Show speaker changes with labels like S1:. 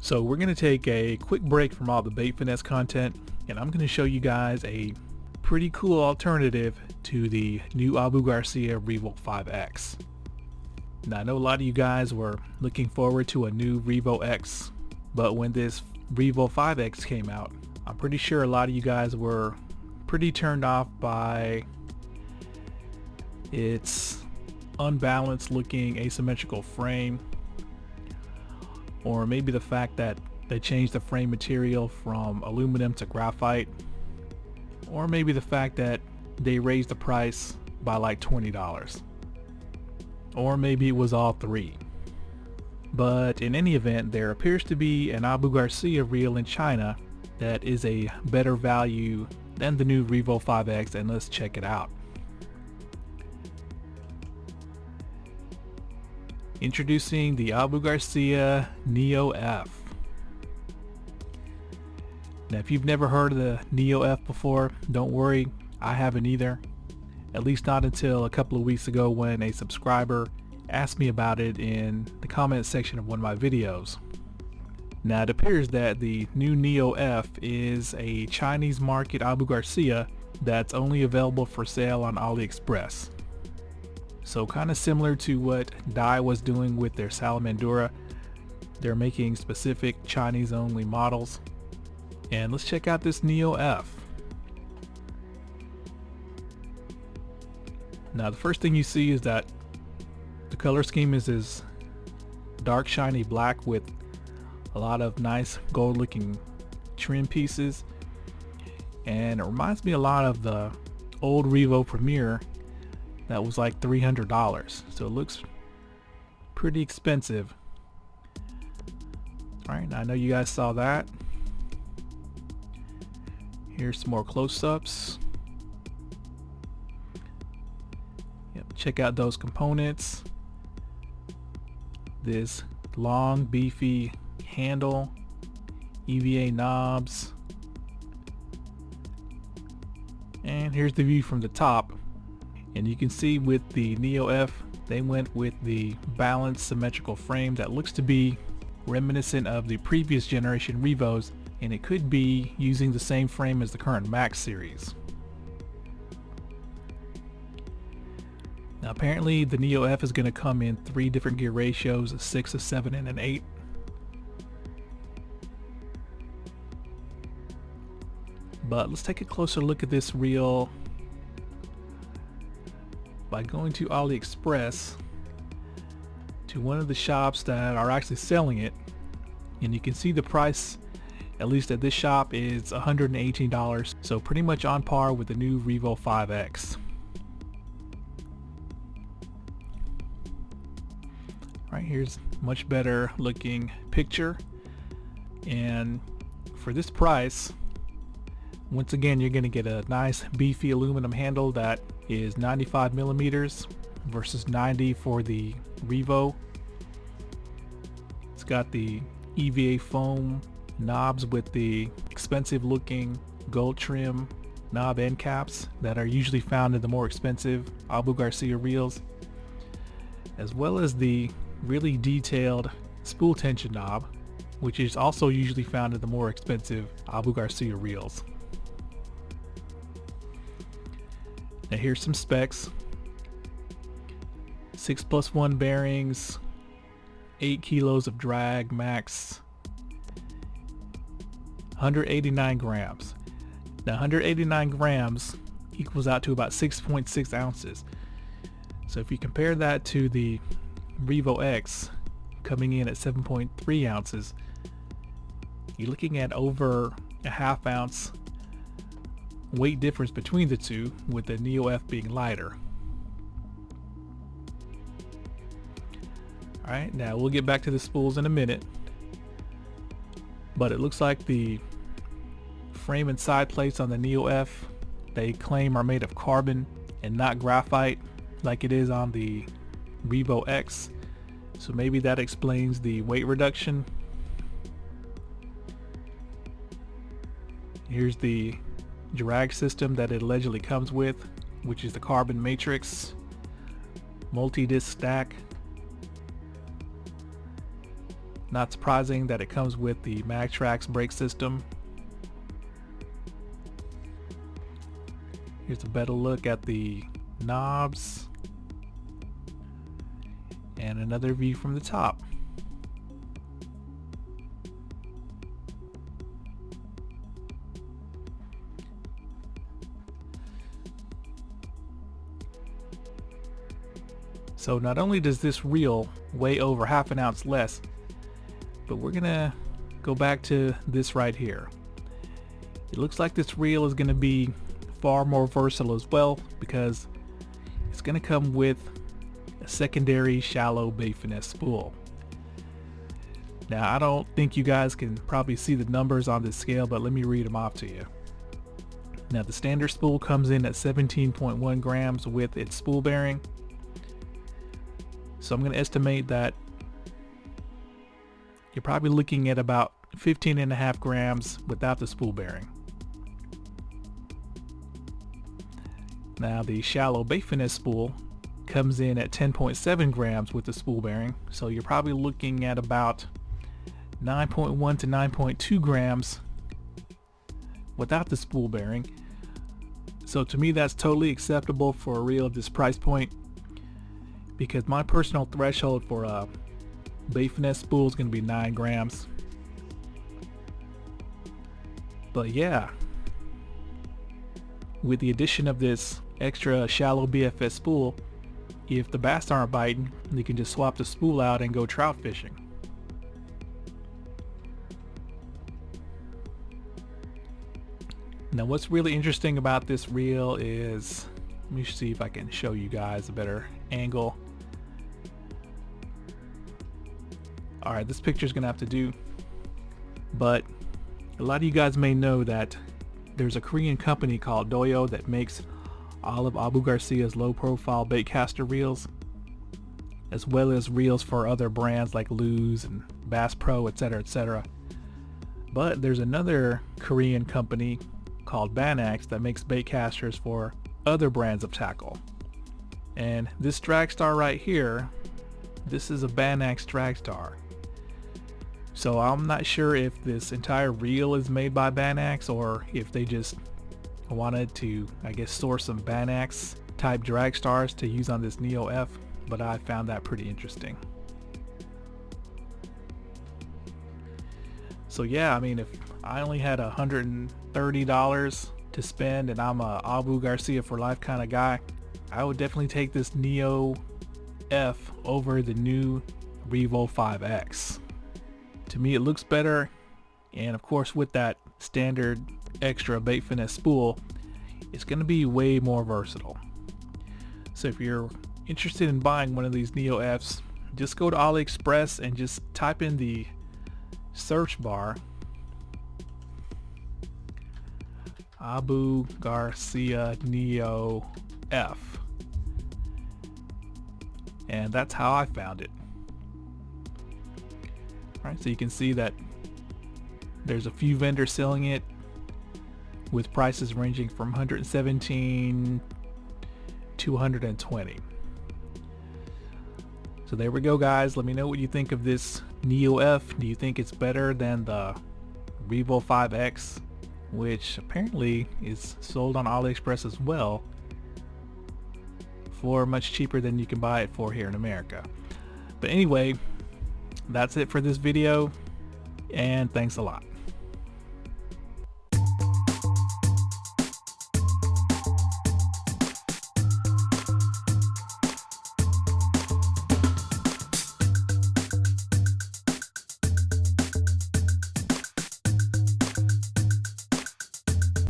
S1: So we're going to take a quick break from all the bait finesse content, and I'm going to show you guys a pretty cool alternative to the new Abu Garcia REVO 5X. Now I know a lot of you guys were looking forward to a new REVO X, but when this REVO 5X came out, I'm pretty sure a lot of you guys were pretty turned off by its unbalanced looking asymmetrical frame, or maybe the fact that they changed the frame material from aluminum to graphite, or maybe the fact that they raised the price by like $20, or maybe it was all three. But in any event, there appears to be an Abu Garcia reel in China that is a better value than the new REVO 5X, and let's check it out. Introducing the Abu Garcia Neo F. Now if you've never heard of the Neo F before, don't worry, I haven't either. At least not until a couple of weeks ago when a subscriber asked me about it in the comment section of one of my videos. Now it appears that the new Neo F is a Chinese market Abu Garcia that's only available for sale on AliExpress. So kind of similar to what Daiwa was doing with their Salamandura, they're making specific Chinese only models. And let's check out this Neo F. Now the first thing you see is that the color scheme is this dark shiny black with a lot of nice gold looking trim pieces, and it reminds me a lot of the old REVO Premier that was like $300, so it looks pretty expensive. Alright, I know you guys saw that. Here's some more close-ups. Yep, check out those components. This long beefy handle, EVA knobs, and here's the view from the top. And you can see with the Neo F, they went with the balanced symmetrical frame that looks to be reminiscent of the previous generation REVOs, and it could be using the same frame as the current Max series. Now apparently the Neo F is going to come in 3 different gear ratios, a 6, a 7, and an 8. But let's take a closer look at this reel by going to AliExpress to one of the shops that are actually selling it, and you can see the price, at least at this shop, is $118, so pretty much on par with the new REVO 5X. Right, here's much better looking picture, and for this price, once again you're going to get a nice beefy aluminum handle that is 95 millimeters versus 90 for the REVO. It's got the EVA foam knobs with the expensive looking gold trim knob end caps that are usually found in the more expensive Abu Garcia reels, as well as the really detailed spool tension knob, which is also usually found in the more expensive Abu Garcia reels. Now here's some specs. 6+1 bearings, 8 kilos of drag max, 189 grams. Now 189 grams equals out to about 6.6 ounces. So if you compare that to the REVO X coming in at 7.3 ounces, you're looking at over a ½ ounce weight difference between the two, with the Neo F being lighter. Alright, now we'll get back to the spools in a minute, but it looks like the frame and side plates on the Neo F, they claim, are made of carbon and not graphite like it is on the REVO X, so maybe that explains the weight reduction. Here's the drag system that it allegedly comes with, which is the carbon matrix multi-disc stack. Not surprising that it comes with the MagTrax brake system. Here's a better look at the knobs and another view from the top. So not only does this reel weigh over half an ounce less, but we're gonna go back to this right here. It looks like this reel is gonna be far more versatile as well, because it's gonna come with a secondary shallow bait finesse spool. Now I don't think you guys can probably see the numbers on this scale, but let me read them off to you. Now the standard spool comes in at 17.1 grams with its spool bearing. So I'm going to estimate that you're probably looking at about 15.5 grams without the spool bearing. Now the shallow bait finesse spool comes in at 10.7 grams with the spool bearing. So you're probably looking at about 9.1 to 9.2 grams without the spool bearing. So to me that's totally acceptable for a reel at this price point, because my personal threshold for a bait finesse spool is going to be 9 grams. But yeah, with the addition of this extra shallow BFS spool, if the bass aren't biting, you can just swap the spool out and go trout fishing. Now what's really interesting about this reel is, let me see if I can show you guys a better angle. Alright, this picture is gonna have to do, but a lot of you guys may know that there's a Korean company called Daiwa that makes all of Abu Garcia's low profile baitcaster reels, as well as reels for other brands like LEWS and Bass Pro, etc, etc. But there's another Korean company called BANTAM that makes baitcasters for other brands of tackle. And this Dragstar right here, this is a BANTAM Dragstar. So I'm not sure if this entire reel is made by BANTAM or if they just wanted to, I guess, source some BANTAM type Dragstars to use on this Neo F, but I found that pretty interesting. So yeah, I mean, if I only had $130 to spend and I'm a Abu Garcia for life kind of guy, I would definitely take this Neo F over the new REVO 5X. To me it looks better, and of course with that standard extra bait finesse spool, it's going to be way more versatile. So if you're interested in buying one of these Neo Fs, just go to AliExpress and just type in the search bar Abu Garcia Neo F, and that's how I found it. Alright, so you can see that there's a few vendors selling it with prices ranging from $117 to $120. So there we go, guys. Let me know what you think of this Neo F. Do you think it's better than the REVO 5X, which apparently is sold on AliExpress as well for much cheaper than you can buy it for here in America? But anyway, that's it for this video, and thanks a lot.